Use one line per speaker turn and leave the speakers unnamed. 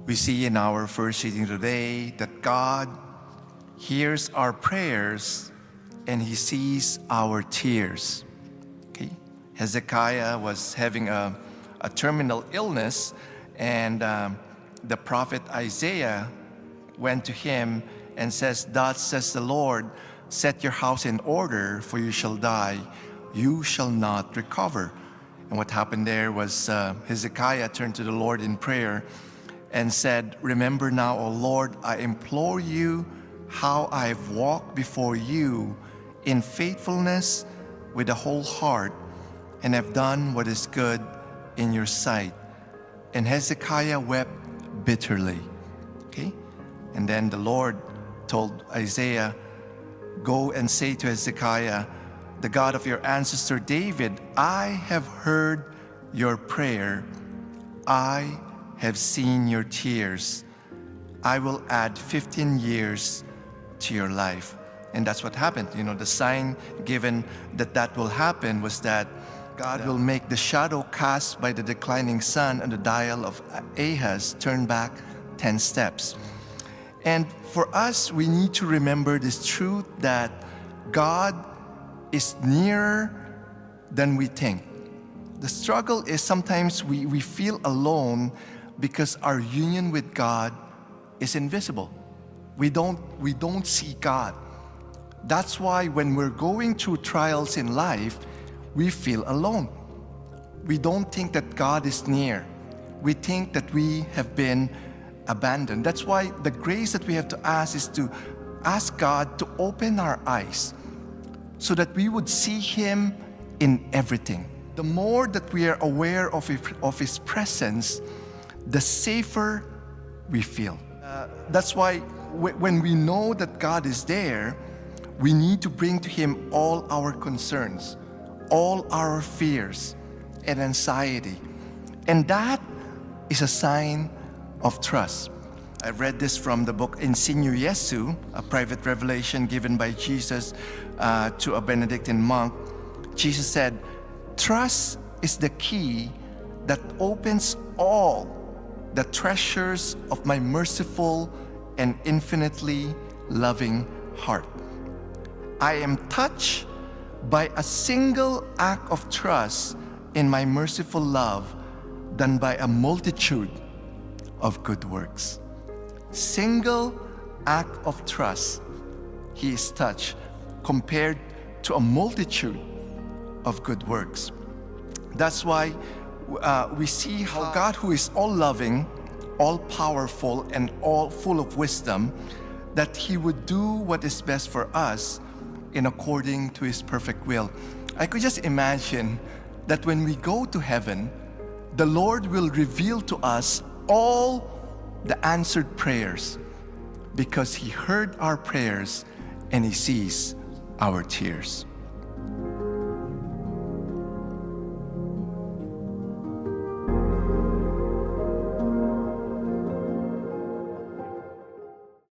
We see in our first reading today that God hears our prayers and He sees our tears. Okay? Hezekiah was having a terminal illness, and the prophet Isaiah went to him and says, "Thus says the Lord, set your house in order, for you shall die, you shall not recover." And what happened there was Hezekiah turned to the Lord in prayer and said, "Remember now, O Lord, I implore you how I have walked before you in faithfulness with a whole heart, and have done what is good in your sight." And Hezekiah wept bitterly. Okay? And then the Lord told Isaiah, "Go and say to Hezekiah, the God of your ancestor David, I have heard your prayer. I have seen your tears. I will add 15 years to your life." And that's what happened. You know, the sign given that will happen was that God will make the shadow cast by the declining sun on the dial of Ahaz turn back 10 steps. And for us, we need to remember this truth that God is nearer than we think. The struggle is sometimes we feel alone because our union with God is invisible. We don't see God. That's why when we're going through trials in life, we feel alone. We don't think that God is near. We think that we have been abandoned. That's why the grace that we have to ask is to ask God to open our eyes so that we would see Him in everything. The more that we are aware of His presence, the safer we feel. That's why when we know that God is there, we need to bring to Him all our concerns, all our fears and anxiety. And that is a sign of trust. I read this from the book Insigno Jesu, a private revelation given by Jesus to a Benedictine monk. Jesus said, "Trust is the key that opens all the treasures of my merciful and infinitely loving heart. I am touched by a single act of trust in my merciful love than by a multitude of good works." Single act of trust, He is touched compared to a multitude of good works. That's why we see how God, who is all loving, all powerful, and all full of wisdom, that He would do what is best for us in according to His perfect will. I could just imagine that when we go to heaven, the Lord will reveal to us all the answered prayers because He heard our prayers and He sees our tears.